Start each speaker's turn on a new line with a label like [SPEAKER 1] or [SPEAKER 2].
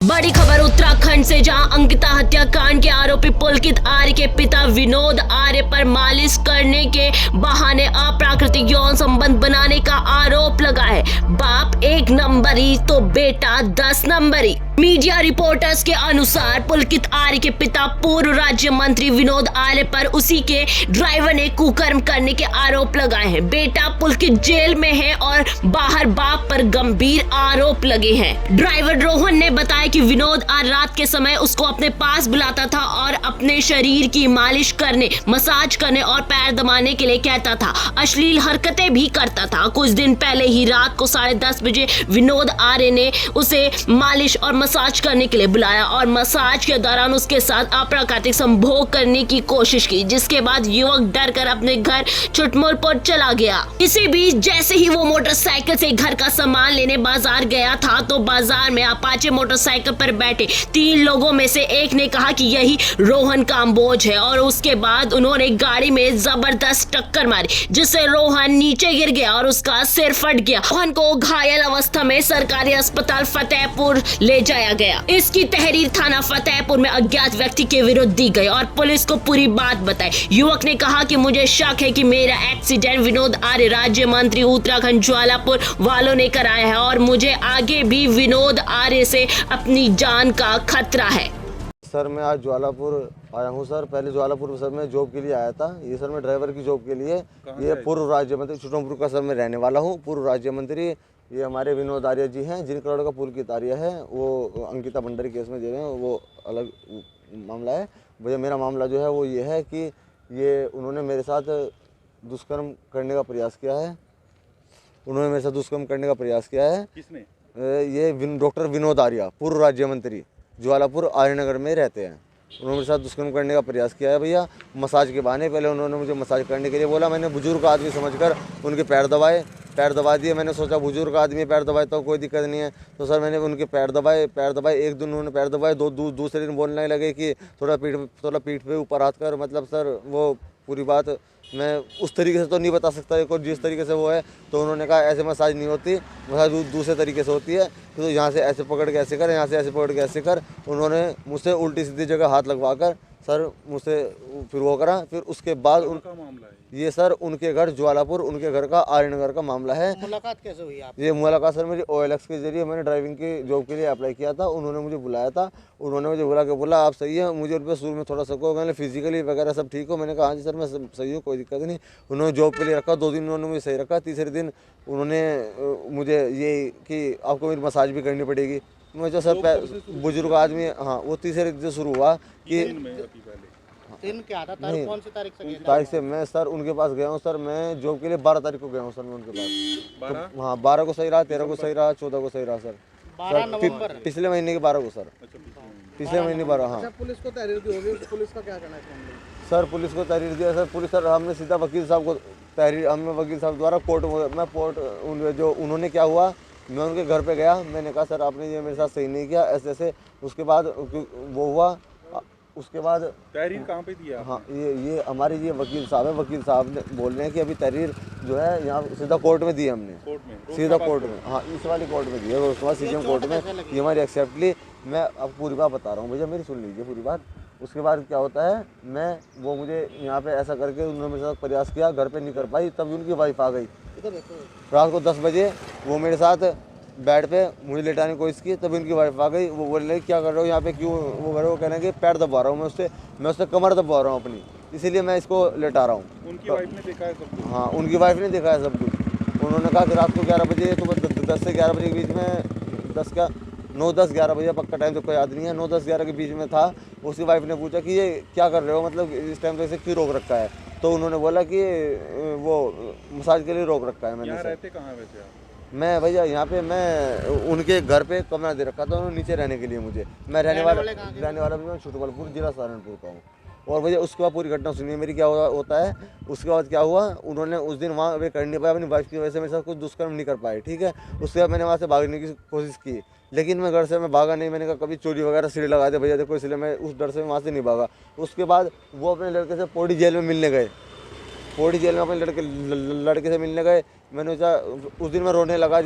[SPEAKER 1] बड़ी खबर उत्तराखंड से, जहां अंकिता हत्याकांड के आरोपी पुलकित आर्य के पिता विनोद आर्य पर मालिश करने के बहाने अप्राकृतिक यौन संबंध बनाने का आरोप लगा है। बाप 1 नंबरी तो बेटा 10 नंबरी। मीडिया रिपोर्टर्स के अनुसार पुलकित आर्य के पिता पूर्व राज्य मंत्री विनोद आर्य पर उसी के ड्राइवर ने कुकर्म करने के आरोप लगाए हैं। बेटा पुलकित जेल में है और बाहर बाप पर गंभीर आरोप लगे हैं। ड्राइवर रोहन ने बताया कि विनोद आर्य रात के समय उसको अपने पास बुलाता था और अपने शरीर की मालिश करने, मसाज करने और पैर दबाने के लिए कहता था। अश्लील हरकतें भी करता था। कुछ दिन पहले ही रात को 10:30 बजे विनोद आर्य ने उसे मालिश और मसाज करने के लिए बुलाया और मसाज के दौरान उसके साथ अप्राकृतिक संभोग करने की कोशिश की, जिसके बाद युवक डर कर अपने घर छुटमुट चला गया। इसी बीच जैसे ही वो मोटरसाइकिल से घर का सामान लेने बाजार गया था तो बाजार में अपाचे मोटरसाइकिल पर बैठे 3 लोगों में से एक ने कहा कि यही रोहन काम्बोज है और उसके बाद उन्होंने गाड़ी में जबरदस्त टक्कर मारी, जिससे रोहन नीचे गिर गया और उसका सिर फट गया। रोहन को घायल अवस्था में सरकारी अस्पताल फतेहपुर ले जाया गया। इसकी तहरीर थाना फतेहपुर में अज्ञात व्यक्ति के विरुद्ध दी गई और पुलिस को पूरी बात बताई। युवक ने कहा कि मुझे शक है कि मेरा एक्सीडेंट विनोद आर्य राज्य मंत्री उत्तराखंड ज्वालापुर वालों ने कराया है और मुझे आगे भी विनोद आर्य से अपनी जान का खतरा है।
[SPEAKER 2] सर मैं आज ज्वालापुर आया हूँ सर। पहले ज्वालापुर सर मैं जॉब के लिए आया था। ये सर मैं ड्राइवर की जॉब के लिए, ये पूर्व राज्य मंत्री छोटमपुर का सर मैं रहने वाला हूँ। पूर्व राज्य मंत्री ये हमारे विनोद आर्य जी हैं, जिनका लड़का पुलकित आर्य है वो अंकिता भंडारी केस में दे रहे हैं, वो अलग मामला है। भैया मेरा मामला जो है वो ये है कि ये उन्होंने मेरे साथ दुष्कर्म करने का प्रयास किया है। उन्होंने मेरे साथ दुष्कर्म करने का प्रयास किया है।
[SPEAKER 3] किसने?
[SPEAKER 2] ये डॉक्टर विनोद आर्य, पूर्व राज्य मंत्री, ज्वालापुर आर्यनगर में रहते हैं। उन्होंने मेरे साथ दुष्कर्म करने का प्रयास किया है भैया, मसाज के बहाने। पहले उन्होंने मुझे मसाज करने के लिए बोला, मैंने बुजुर्ग आदमी समझकर उनके पैर दबा दिए। मैंने सोचा बुजुर्ग आदमी पैर दबाए तो कोई दिक्कत नहीं है, तो सर मैंने उनके पैर दबाए। एक दिन उन्होंने पैर दबाए, दूसरे दिन बोलने लगे कि थोड़ा पीठ पे ऊपर हाथ कर। मतलब सर वो पूरी बात मैं उस तरीके से तो नहीं बता सकता, एक और जिस तरीके से वो है। तो उन्होंने कहा ऐसे मसाज नहीं होती, मसाज दूसरे तरीके से होती है, तो यहाँ से ऐसे पकड़ के ऐसे कर, यहाँ से ऐसे पकड़ के ऐसे कर। उन्होंने मुझसे उल्टी सीधी जगह हाथ लगवा कर सर मुझसे फिर वो करा। फिर उसके बाद
[SPEAKER 3] उनका मामला है
[SPEAKER 2] ये सर उनके घर ज्वालापुर, उनके घर का आर्यनगर का मामला है।
[SPEAKER 4] मुलाकात कैसे हुई आप?
[SPEAKER 2] ये मुलाकात सर मेरी OLX के जरिए, मैंने ड्राइविंग की जॉब के लिए अप्लाई किया था। उन्होंने मुझे बुलाया था। उन्होंने मुझे बुला के बोला आप सही है। मुझे उन पर शुरू में थोड़ा शक हो, मैंने फिजिकली वगैरह सब ठीक हो। मैंने कहा हाँ जी सर मैं सही हूँ, कोई दिक्कत नहीं। उन्होंने जॉब के लिए रखा, 2 दिन उन्होंने मुझे सही रखा। तीसरे दिन उन्होंने मुझे ये कि आपको मेरी मसाज भी करनी पड़ेगी। मुझे सर बुजुर्ग आदमी, हाँ वो तीसरे दिन से शुरू हुआ कि
[SPEAKER 4] दिन क्या था? तारीख कौन सी तारीख से?
[SPEAKER 2] तारीख से मैं सर उनके पास गया हूँ। सर मैं जॉब के लिए 12 तारीख को गया हूँ सर मैं उनके पास। तो हाँ 12 को सही रहा, 13 को सही रहा, 14 को सही रहा सर।
[SPEAKER 4] 12 नवंबर
[SPEAKER 2] पिछले महीने के 12 को सर। पिछले महीने 12। हाँ
[SPEAKER 4] पुलिस को तहरीर दी होगी, पुलिस का क्या कहना है?
[SPEAKER 2] सर पुलिस को तहरीर दिया सर। पुलिस सर हमने सीधा वकील साहब को तहरीर, हमने वकील साहब द्वारा कोर्ट जो उन्होंने क्या हुआ, मैं उनके घर पे गया। मैंने कहा सर आपने ये मेरे साथ सही नहीं किया, ऐसे ऐसे। उसके बाद वो हुआ। उसके बाद
[SPEAKER 3] तहरीर कहाँ पे दिया?
[SPEAKER 2] हाँ ये हमारे ये वकील साहब है। वकील साहब ने बोल रहे हैं कि अभी तहरीर जो है यहाँ सीधा कोर्ट में दी है हमने।
[SPEAKER 3] कोर्ट में?
[SPEAKER 2] सीधा कोर्ट में, हाँ इस वाली कोर्ट में दी है। उसके बाद CGM कोर्ट में ये हमारी एक्सेप्ट ली। मैं अब पूरी बात बता रहा हूँ भैया, मेरी सुन लीजिए पूरी बात। उसके बाद क्या होता है, वो मुझे यहाँ पे ऐसा करके उन्होंने मेरे साथ प्रयास किया, घर पे नहीं कर पाई। तभी उनकी वाइफ आ गई रात को 10 बजे। वो मेरे साथ बेड पे मुझे लेटाने की कोशिश की, तभी उनकी वाइफ आ गई। वो बोल रही क्या कर रहे हो यहाँ पे, क्यों वो कर रहे हो? कहने कि पैर दबा रहा हूँ मैं उससे कमर दबा रहा हूँ अपनी, इसीलिए मैं इसको लेटा रहा हूँ।
[SPEAKER 3] उनकी वाइफ ने देखा है सब कुछ?
[SPEAKER 2] हाँ उनकी वाइफ ने देखा है सब कुछ। उन्होंने कहा कि रात को 11 बजे, तो 10 से 11 बजे के बीच में, 9-10-11 बजे, पक्का टाइम तो कोई याद नहीं है, 9-10-11 के बीच में था। उसकी वाइफ ने पूछा कि ये क्या कर रहे हो, मतलब इस टाइम तक इसे क्यों रोक रखा है? तो उन्होंने बोला कि वो मसाज के लिए रोक रखा है मैंने।
[SPEAKER 3] रहते कहाँ वैसे आप?
[SPEAKER 2] मैं भैया यहाँ पे मैं उनके घर पे कमरा दे रखा था उन्होंने नीचे रहने के लिए मुझे। मैं रहने वाला भी मैं छुटमलपुर, जिला सहारनपुर का हूँ। और भैया उसके बाद पूरी घटना सुनिए मेरी क्या होता है। उसके बाद क्या हुआ, उन्होंने उस दिन वहाँ वे कर नहीं पाया, अपनी वाइफ की वजह से मेरे साथ कुछ दुष्कर्म नहीं कर पाए, ठीक है। उसके बाद मैंने वहाँ से भागने की कोशिश की, लेकिन मैं घर से मैं भागा नहीं। मैंने कहा कभी चोरी वगैरह सिरे लगा दे भैया देखो, इसलिए मैं उस डर से वहाँ से नहीं भागा। उसके बाद वो अपने लड़के से पौड़ी जेल में मिलने गए। पौड़ी जेल में अपने लड़के से मिलने गए। मैंने उस दिन मैं रोने लगा।